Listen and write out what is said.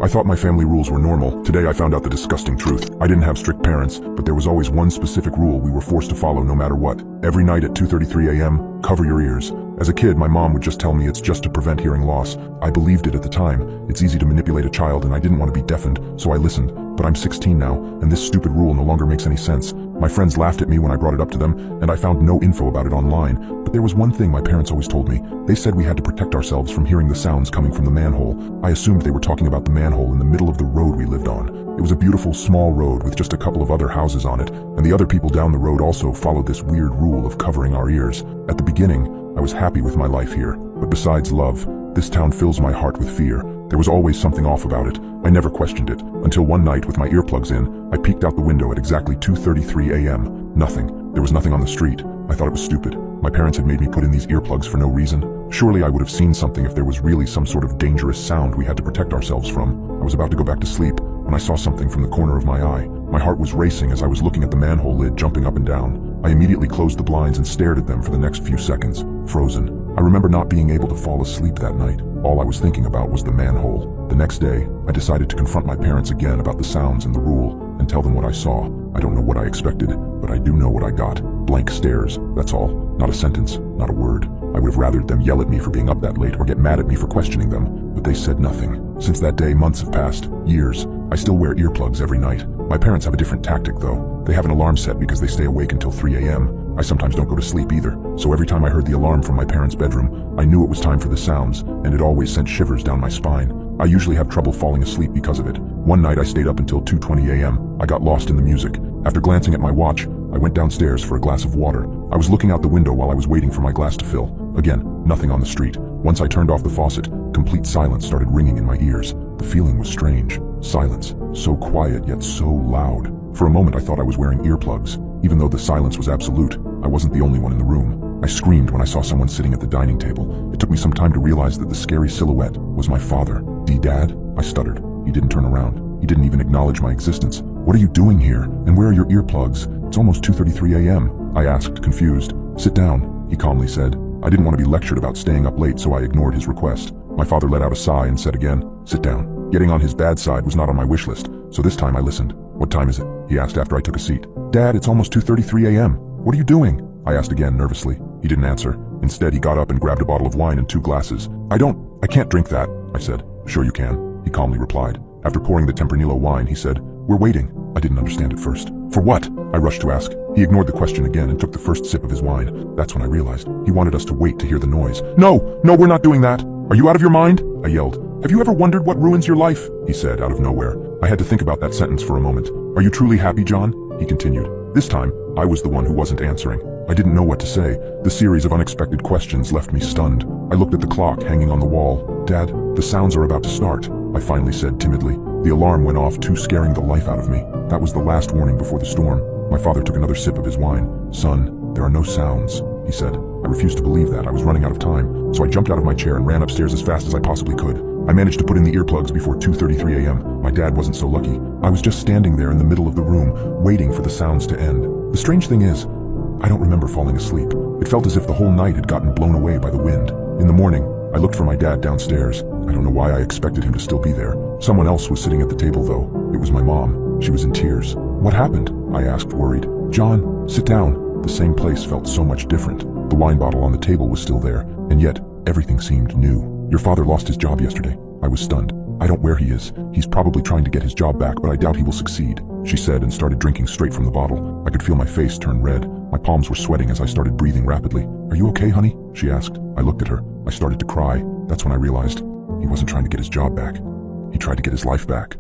I thought my family rules were normal. Today I found out the disgusting truth. I didn't have strict parents, but there was always one specific rule we were forced to follow no matter what. Every night at 2:33 a.m., cover your ears. As a kid, my mom would just tell me it's just to prevent hearing loss. I believed it at the time. It's easy to manipulate a child and I didn't want to be deafened, so I listened. But I'm 16 now, and this stupid rule no longer makes any sense. My friends laughed at me when I brought it up to them, and I found no info about it online. But there was one thing my parents always told me. They said we had to protect ourselves from hearing the sounds coming from the manhole. I assumed they were talking about the manhole in the middle of the road we lived on. It was a beautiful small road with just a couple of other houses on it, and the other people down the road also followed this weird rule of covering our ears. At the beginning, I was happy with my life here, but besides love, this town fills my heart with fear. There was always something off about it. I never questioned it, until one night with my earplugs in, I peeked out the window at exactly 2:33 a.m. Nothing. There was nothing on the street. I thought it was stupid. My parents had made me put in these earplugs for no reason. Surely I would have seen something if there was really some sort of dangerous sound we had to protect ourselves from. I was about to go back to sleep when I saw something from the corner of my eye. My heart was racing as I was looking at the manhole lid jumping up and down. I immediately closed the blinds and stared at them for the next few seconds, frozen. I remember not being able to fall asleep that night. All I was thinking about was the manhole. The next day, I decided to confront my parents again about the sounds and the rule, and tell them what I saw. I don't know what I expected, but I do know what I got. Blank stares, that's all. Not a sentence, not a word. I would have rathered them yell at me for being up that late or get mad at me for questioning them, but they said nothing. Since that day, months have passed, years. I still wear earplugs every night. My parents have a different tactic though. They have an alarm set because they stay awake until 3 a.m. I sometimes don't go to sleep either, so every time I heard the alarm from my parents' bedroom, I knew it was time for the sounds, and it always sent shivers down my spine. I usually have trouble falling asleep because of it. One night I stayed up until 2:20 a.m. I got lost in the music. After glancing at my watch, I went downstairs for a glass of water. I was looking out the window while I was waiting for my glass to fill. Again, nothing on the street. Once I turned off the faucet, complete silence started ringing in my ears. The feeling was strange. Silence. So quiet yet so loud. For a moment I thought I was wearing earplugs. Even though the silence was absolute, I wasn't the only one in the room. I screamed when I saw someone sitting at the dining table. It took me some time to realize that the scary silhouette was my father. "Dad?" I stuttered. He didn't turn around. He didn't even acknowledge my existence. "What are you doing here? And where are your earplugs? It's almost 2:33 a.m. I asked, confused. "Sit down," he calmly said. I didn't want to be lectured about staying up late, so I ignored his request. My father let out a sigh and said again, "Sit down." Getting on his bad side was not on my wish list, so this time I listened. "What time is it?" he asked after I took a seat. "Dad, it's almost 2:33 a.m. What are you doing?" I asked again nervously. He didn't answer. Instead, he got up and grabbed a bottle of wine and 2 glasses. I can't drink that," I said. "Sure you can," he calmly replied. After pouring the Tempranillo wine, he said, "We're waiting." I didn't understand at first. "For what?" I rushed to ask. He ignored the question again and took the first sip of his wine. That's when I realized he wanted us to wait to hear the noise. No, we're not doing that. Are you out of your mind?" I yelled. "Have you ever wondered what ruins your life?" he said out of nowhere. I had to think about that sentence for a moment. "Are you truly happy, John?" he continued. This time, I was the one who wasn't answering. I didn't know what to say. The series of unexpected questions left me stunned. I looked at the clock hanging on the wall. "Dad, the sounds are about to start," I finally said timidly. The alarm went off, too scaring the life out of me. That was the last warning before the storm. My father took another sip of his wine. "Son, there are no sounds," he said. I refused to believe that. I was running out of time, so I jumped out of my chair and ran upstairs as fast as I possibly could. I managed to put in the earplugs before 2:33 a.m. My dad wasn't so lucky. I was just standing there in the middle of the room, waiting for the sounds to end. The strange thing is, I don't remember falling asleep. It felt as if the whole night had gotten blown away by the wind. In the morning, I looked for my dad downstairs. I don't know why I expected him to still be there. Someone else was sitting at the table though. It was my mom. She was in tears. "What happened?" I asked, worried. "John, sit down." The same place felt so much different. The wine bottle on the table was still there, and yet everything seemed new. "Your father lost his job yesterday." I was stunned. "I don't know where he is. He's probably trying to get his job back, but I doubt he will succeed," she said and started drinking straight from the bottle. I could feel my face turn red. My palms were sweating as I started breathing rapidly. "Are you okay, honey?" she asked. I looked at her. I started to cry. That's when I realized he wasn't trying to get his job back. He tried to get his life back.